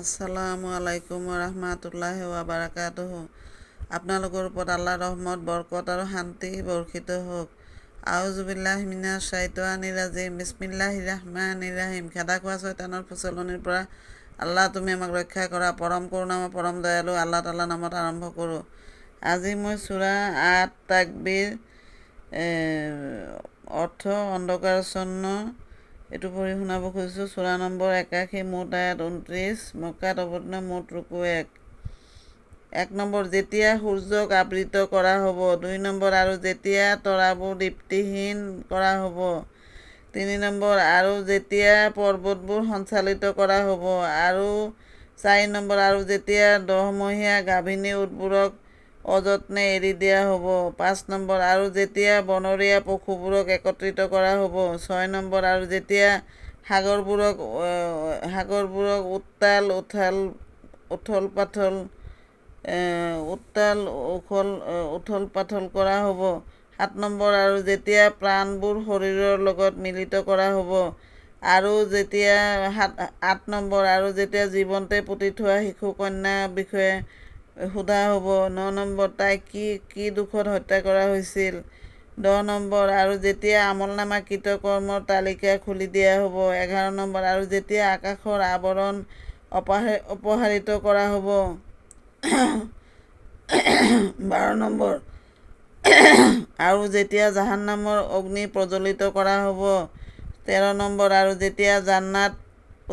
আসসালামু আলাইকুম ৰহমাতুল্লাহি ৱা বাৰাকাতুহু। আপোনালোকৰ ওপৰত আল্লাহৰ ৰহমত, বৰকত আৰু শান্তি বৰ্ষিত হওক। আউযু বিল্লাহি মিনাশ শাইতানিৰ ৰাজিম। বিসমিল্লাহিৰ ৰাহমানিৰ ৰাহিম। খেদা খোৱা শয়তানৰ প্ৰচলনিৰ পৰা আল্লাহ তুমি আমাক ৰক্ষা কৰা। পৰম কৰোণাময় পৰম দয়ালু আল্লাহ তাআলাৰ নামত আৰম্ভ কৰোঁ। আজি মই সূৰা আত-তাকবীৰ অৰ্থ অন্ধকাৰাচ্ছন্ন এইটো পঢ়ি শুনাব খুজিছোঁ। সূৰা নম্বৰ ৮১, মুঠ আয়াত ২৯, মক্কাত অৱতীৰ্ণ, মুঠ ৰুকু ১ নম্বৰ, যেতিয়া সূৰ্যক আবৃত কৰা হ'ব। ২ নম্বৰ, আৰু যেতিয়া তৰাবোৰ দীপ্তিহীন কৰা হ'ব। ৩ নম্বৰ, আৰু যেতিয়া পৰ্বতবোৰ সঞ্চালিত কৰা হ'ব। আৰু ৪ নম্বৰ, আৰু যেতিয়া ১০ মহীয়া গাভিনী উটবোৰক অযত্নে এৰি দিয়া হ'ব। ৫ নম্বৰ, আৰু যেতিয়া বনৰীয়া পশুবোৰক একত্ৰিত কৰা হ'ব। ৬ নম্বৰ, আৰু যেতিয়া সাগৰবোৰক উথল পাথল কৰা হ'ব। ৭ নম্বৰ, আৰু যেতিয়া প্ৰাণবোৰ শৰীৰৰ লগত মিলিত কৰা হ'ব। আৰু ৮ নম্বৰ, আৰু যেতিয়া জীৱনতে পুতি থোৱা শিশু কন্যাৰ বিষয়ে সোধা হ'ব। ৯ নম্বৰ, তাইক কি দোষত হত্যা কৰা হৈছিল। ১০ নম্বৰ, আৰু যেতিয়া আমলনামা কৃতকৰ্মৰ তালিকা খুলি দিয়া হ'ব। ১১ নম্বৰ, আৰু যেতিয়া আকাশৰ আৱৰণ অপসাৰিত কৰা হ'ব। ১২ নম্বৰ, আৰু যেতিয়া জাহান্নামৰ অগ্নি প্ৰজ্বলিত কৰা হ'ব। ১৩ নম্বৰ, আৰু যেতিয়া জান্নাত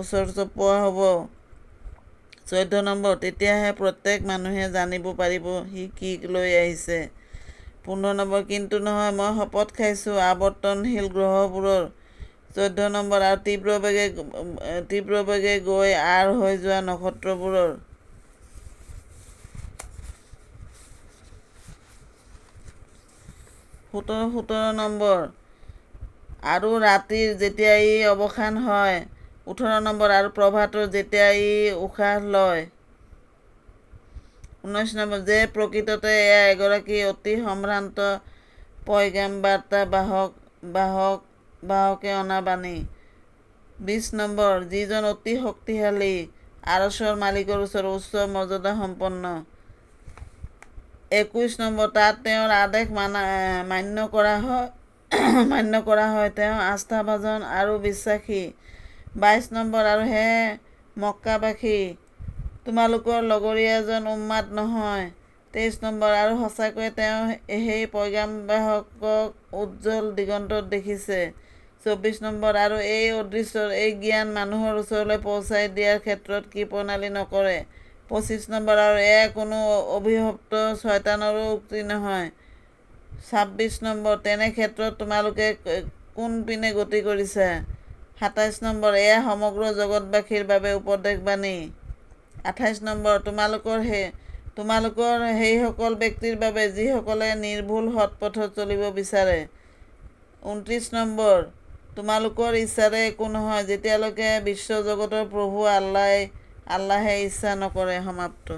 ওচৰ চপোৱা হ'ব। ১৪ নম্বৰ, তেতিয়াহে প্ৰত্যেক মানুহে জানিব পাৰিব সি কি লৈ আহিছে। ১৫ নম্বৰ, কিন্তু নহয়, মই শপত খাইছোঁ আৱৰ্তনশীল গ্ৰহবোৰৰ। ১৪ নম্বৰ, আৰু তীব্ৰবেগে গৈ আঁৰ হৈ যোৱা নক্ষত্ৰবোৰৰ। ১৭ নম্বৰ, আৰু ৰাতিৰ যেতিয়া ই অৱসান হয়। ১৮ নম্বৰ, আৰু প্ৰভাতৰ যেতিয়া ই উশাহ লয়। ১৯ নম্বৰ, যে প্ৰকৃততে এয়া এগৰাকী অতি সম্ভ্ৰান্ত পয়গাম্বাৰ্তা বাহকে অনা বাণী। ২০ নম্বৰ, যিজন অতি শক্তিশালী, আৰশ্বৰ মালিকৰ ওচৰত উচ্চ মৰ্যাদাসম্পন্ন। ২১ নম্বৰ, তাত তেওঁৰ আদেশ মান্য কৰা হয়, তেওঁ আস্থাভাজন আৰু বিশ্বাসী। ২২ নম্বৰ, আৰু হে মক্কাবাসী, তোমালোকৰ লগৰীয়াজন উন্মাদ নহয়। ২৩ নম্বৰ, আৰু সঁচাকৈয়ে তেওঁ সেই পয়গাম্বাৰক উজ্জ্বল দিগন্তত দেখিছে। ২৪ নম্বৰ, আৰু এই অদৃশ্যৰ এই জ্ঞান মানুহৰ ওচৰলৈ পহুচাই দিয়াৰ ক্ষেত্ৰত কৃপণালি নকৰে। ২৫ নম্বৰ, আৰু এয়া কোনো অভিশপ্ত শয়তানৰো উক্তি নহয়। ২৬ নম্বৰ, তেনে ক্ষেত্ৰত তোমালোকে কোন পিনে গতি কৰিছা। ২৭ নম্বৰ, এয়া সমগ্ৰ জগতবাসীৰ বাবে উপদেশবাণী। ২৮ নম্বৰ, তোমালোকৰ সেইসকল ব্যক্তিৰ বাবে যিসকলে নিৰ্ভুল সৎ পথত চলিব বিচাৰে। ২৯ নম্বৰ, তোমালোকৰ ইচ্ছাৰে একো নহয়, যেতিয়ালৈকে বিশ্বজগতৰ প্ৰভু আল্লাহে ইচ্ছা নকৰে। সমাপ্ত।